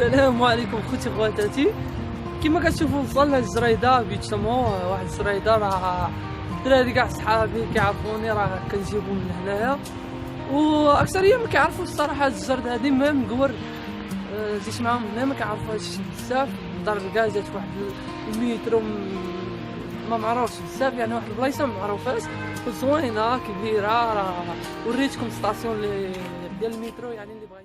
السلام عليكم خوتي خواتاتي. كما كتشوفوا وصلنا للجريده بيتسموا واحد الجريده، راه الدراري كاع صحابي كيعرفوني راه كنجيبو من هنايا، واكثريه ما كيعرفوش الصراحه هاد الجرده هادي. ميم مقور جيت معاهم هنا ما كيعرفوهاش بزاف. الدار كاع جات واحد المترو ما معروفش بزاف، يعني واحد البلايصه ما معروفاش وزوينه كبيره. راه وريتكم ستاسيون ديال المترو يعني اللي بغا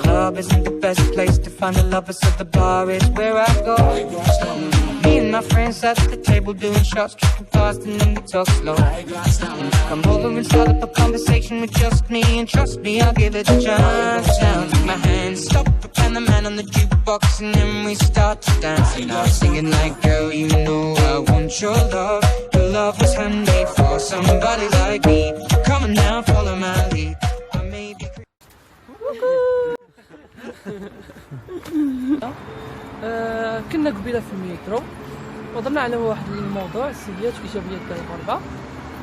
Club isn't the best place to find the lovers, so the bar is where I go. Me and my friends at the table doing shots, tripping fast and then we talk slow. Come over and start up a conversation with just me, and trust me, I'll give it a chance. Now take my hand, stop, and the man on the jukebox, and then we start to dance. And I'm singing like, girl, you know I want your love. Your love was handmade for somebody like me. Come on now, follow my lead. I may be كنا قبيله في المترو وهضرنا على واحد الموضوع، السلبيات والايجابيات ديال الغربه،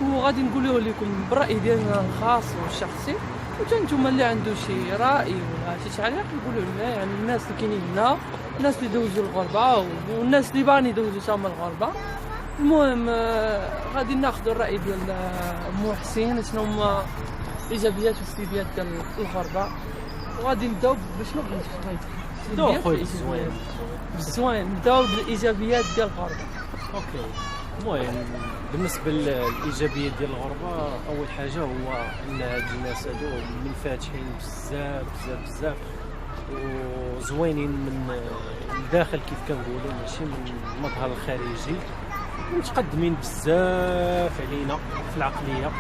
وغادي نقولوه لكم بالراي ديالنا الخاص والشخصي، وحتى نتوما اللي عنده شي راي ولا شي تعليق يقولوا لنا. يعني الناس اللي كاينين هنا، الناس اللي دوزوا الغربه والناس اللي باغيين يدوزوا تما الغربه. المهم غادي ناخذوا الراي ديال مو حسين شنو هما الايجابيات والسلبيات ديال الغربه، وغادي نبداو بشنو بغيتي بالزوين. نبداو بالايجابيات ديال الغربه. اوكي، المهم بالنسبه للايجابيات ديال الغربه، اول حاجه هو ان هاد الناس هادو منفتحين بزاف وزوينين من الداخل كيف كنقولوا، ماشي من المظهر الخارجي، متقدمين بزاف علينا في العقليه،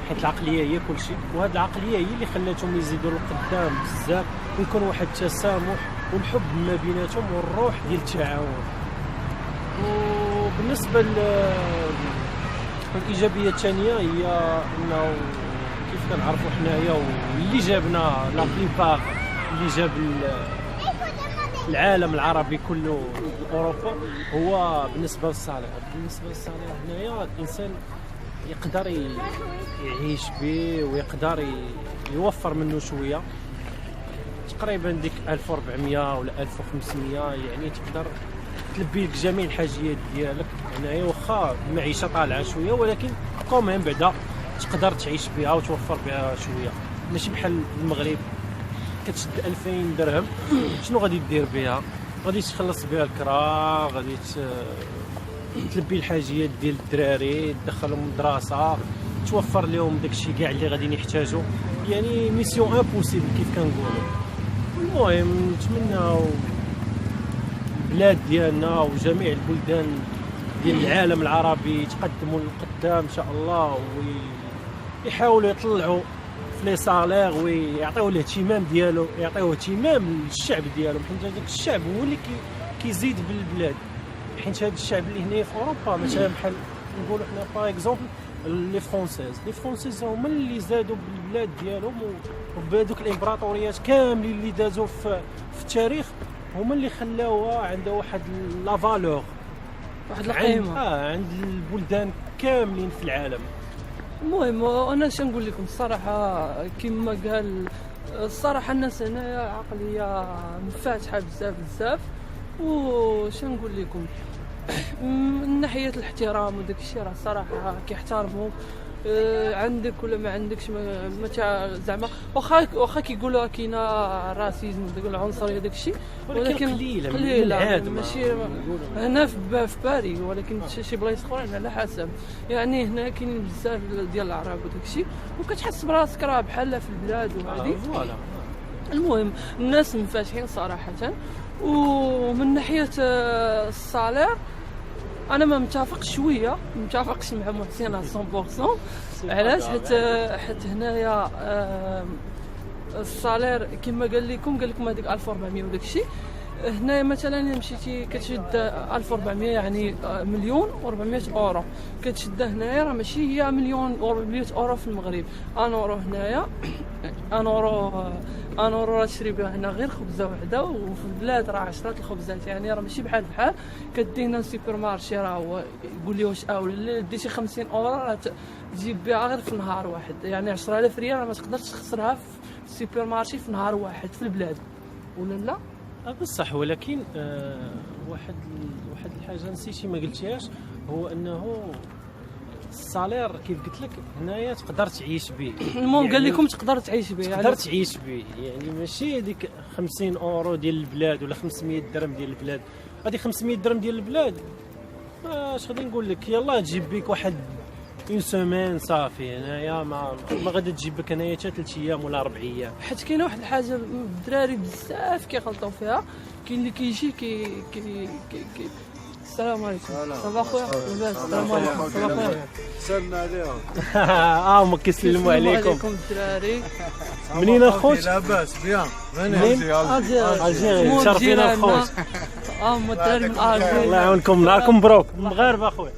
حيت العقليه هي كل شيء، وهاد العقليه هي اللي خلاتهم يزيدوا للقدام بزاف، ويكون واحد التسامح والحب ما بيناتهم والروح ديال التعاون. وبالنسبه للايجابيه الثانيه هي انه كيف كنعرفوا حنايا، واللي جابنا لا بليبار اللي جاب العالم العربي كله اوروبا هو بالنسبه للصالير. هنايا الانسان يقدر يعيش به ويقدر يوفر منه شويه، تقريبا ديك 1400 ولا 1500، يعني تقدر تلبي لك جميع الحاجيات ديالك هنايا، واخا المعيشه طالعه شويه، ولكن كومين بعدا تقدر تعيش بها وتوفر بها شويه. ماشي بحال المغرب كتشد 2000 درهم شنو غادي دير بها؟ غادي تخلص بها الكرا، غادي تلبي الحاجيات ديال الدراري، تدخلهم المدرسه، توفر لهم داكشي كاع اللي غادي يحتاجوا، يعني ميسيون امبوسيبل كيف كنقولوا. المهم نتمناو البلاد ديالنا وجميع البلدان ديال العالم العربي يتقدموا للقدام ان شاء الله، ويحاولوا يطلعوا في لي صالير ويعطيو الاهتمام ديالو، يعطيو اهتمام للشعب ديالهم، حيت هذاك الشعب هو اللي كيزيد بالبلاد. حيت هذا الشعب اللي هنا في اوروبا مثلا بحال نقولوا حنا باغ اكزومبل لي فرونسيز هما اللي زادوا بالبلاد ديالهم، وبهذوك الامبراطوريات كاملين اللي دازوا في التاريخ هما اللي خلاوها عندها واحد لا فالور، واحد القيمه عند البلدان كاملين في العالم. المهم انا شنقول لكم الصراحه، كما قال الصراحه الناس هنايا عقليه منفتحه بزاف، وشنقول لكم من ناحيه الاحترام وداك الشيء راه صراحه كيحترموا عندك ولا ما عندكش، ما زعما واخا كيقولوا كاينه راسيزم وداك العنصريه داك الشيء، ولكن قليله ماشي هنا في باري، ولكن شي بلايص اخرين على حسب. يعني هنا كاينين بزاف ديال العرب وداك الشيء، وكتحس براسك راه بحال في البلاد وهذه. المهم الناس منفتحين صراحه. ومن ناحيه الصالير انا ما متفقش مع محسن على 100%. علاش؟ حيت هنايا الصالير كما قال لكم هذيك 1400 وداك الشيء، هنايا مثلا الا مشيتي كتشد 1400 يعني مليون و400 اورو كتشدها هنايا، راه ماشي هي مليون و400 اورو في المغرب. انورو هنايا انورو راه تشري بها هنا غير خبزه وحده، وفي البلاد راه 10 الخبزات، يعني راه ماشي بحال كدي هنا السوبر مارشي راه هو يقول لي واش اولا ديتي 50 اورو راه تجيب بها غير في نهار واحد، يعني 10000 ريال راه ما تقدرش تخسرها في السوبر مارشي في نهار واحد في البلاد ولا لا. بصح ولكن واحد الحاجه نسيتي ما قلتيهاش، هو انه الصالير كيف قلت لك هنايا تقدر تعيش به. المهم يعني قال لكم تقدر تعيش به، تقدر تعيش به، يعني ماشي هذيك 50 اورو ديال البلاد ولا 500 درهم ديال البلاد. هذيك 500 درهم ديال البلاد اش غادي نقول لك، يلاه تجيب بك واحد اون سيمين صافي. هنايا ما غادي تجيب لك هنايا حتى 3 ايام ولا 4 ايام. حيت كاينه واحد الحاجه الدراري بزاف كيغلطوا فيها، كاين اللي كيجي كي السلام عليكم. صباح خويا لاباس؟ السلام عليكم. صباح خويا سلمنا عليهم. هما كيسلموا عليكم الدراري. منين اخوت؟ لاباس بيان. منين؟ الجيري. تشرفينا اخوت. هما الدراري من الجيري. الله يعاونكم، نهاركم مبروك. المغاربه اخويا.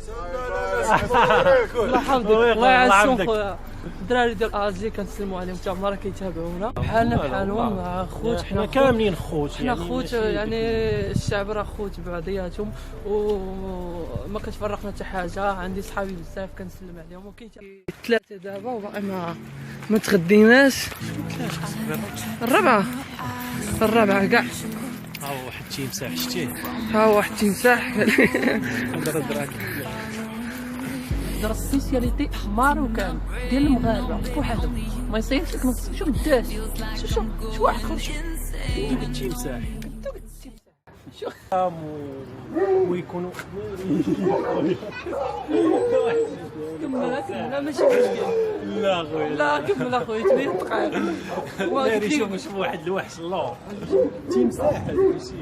الله يحفظك، الله يعزكم خويا. الدراري ديال الجي كنسلموا عليهم حتى هما راه كيتابعونا بحالنا بحالهم، خوت حنا كاملين خوت، حنا خوت، يعني الشعب راه خوت بعضياتهم وما كتفرقنا حتى حاجه. عندي صحابي بزاف كنسلم عليهم، وكاين ثلاثه دابا وباقي ما تغديناش. الرابعه كاع. ها هو واحد التمساح شتيه، ها هو واحد التمساح. دار السبيسياليتي ماروكان ديال المغاربه وحدهم، ما يصيرش لك نص. شوف الداس، شوف واحد اخر، شوف دوك التمساح شوف ويكونوا كمل ماشي مشكل. لا خويا لا كمل اخويا 8 دقائق. شوف واحد الوحش اللور تمساح ماشي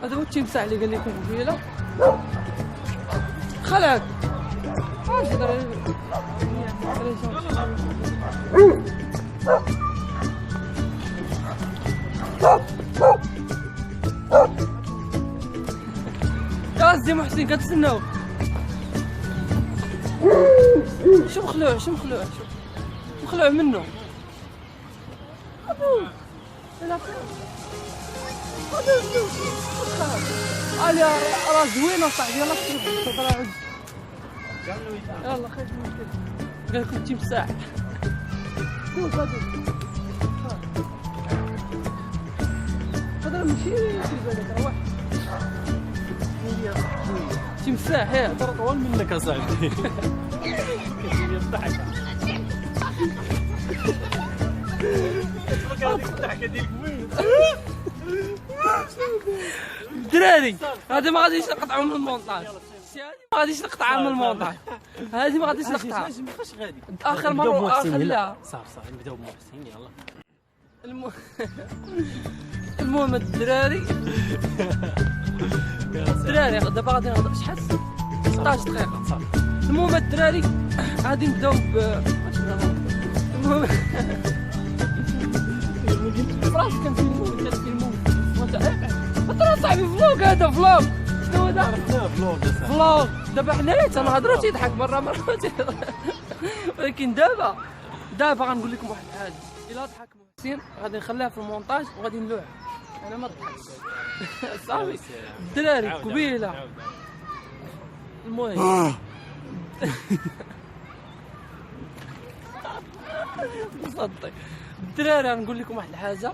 هذا هو التمساح اللي قال لكم قبيله. خلعك يا سيدي محسن كتسناو. شو مخلوع مخلوع منه. علي راه زوينه صاحبي. يلا تفضل يلا خير من كده. قال لكم تمساح. هذا ماشي في بالك راه واحد تمساح. يا ترى طول منك اصاحبي. كتجيني الضحكه. الضحكه ديالك وين؟ الدراري هذه ما غاديش نقطعوا من المونتاج، ما غاديش نقطعها من المونتاج، هذه ما غاديش نقطعها. فاش غادي اخر مره خليها صافي نبداو بمحسن. يلا المهم الدراري دابا غادي نهضر شحال 16 دقيقه صافي. المهم الدراري غادي نبداو المهم فراسك كنفيلمو ترى صاحبي فلوق. هذا فلوق. شنو هذا؟ فلوق. دابا حنايا تنهضروا تيضحك مره ولكن دابا غنقول لكم واحد الحاجه. الا ضحك محسن غادي نخليها في المونتاج وغادي نلوح. انا ما ضحكتش صافي. الدراري قبيله المهم صدق الدراري غنقول لكم واحد الحاجه.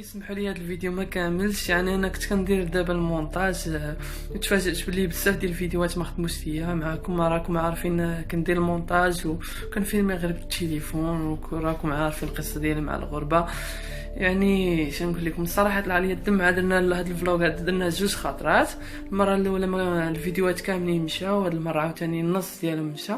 خوتي سمحوا لي هذا الفيديو ما كاملش، يعني انا كنت كندير دابا المونتاج، تفاجأت بلي بزاف ديال الفيديوهات ما خدموش فيا معكم. راكم عارفين كندير المونتاج وكنفيلمي غير بالتليفون، وراكم عارفين القصه ديالي مع الغربه. يعني شنقول لكم الصراحه طلع لي الدم. درنا هذا الفلوغ درناه 2 خطرات. المره الاولى ما الفيديوهات كاملين مشاو، هاد المره عاوتاني النص ديالهم مشى.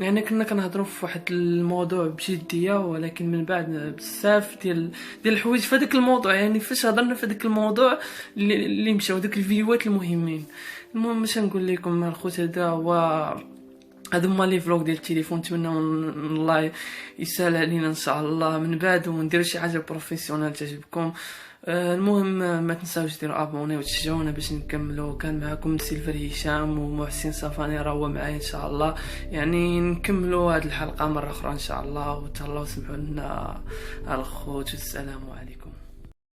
يعني كنا كنهضروا في واحد الموضوع بجديه، ولكن من بعد بزاف ديال الحوايج في هذاك الموضوع، يعني فاش هضرنا في هذاك الموضوع اللي مشاو داك الفيديوهات المهمين. المهم باش نقول لكم الخوت، هذا هو هادو هما لي فلوق ديال التليفون. نتمنى من الله يسهل علينا ان شاء الله من بعد، ونديروا شي حاجه بروفيسيونال تعجبكم. المهم ما تنساوش ديروا ابوني وتشجعونا باش نكملوا. كان معكم سيلفر هشام ومحسن صفاني راه هو معايا ان شاء الله. يعني نكملوا هذه الحلقه مره اخرى ان شاء الله، وتهلاو سمحوا لنا الخوت، والسلام عليكم.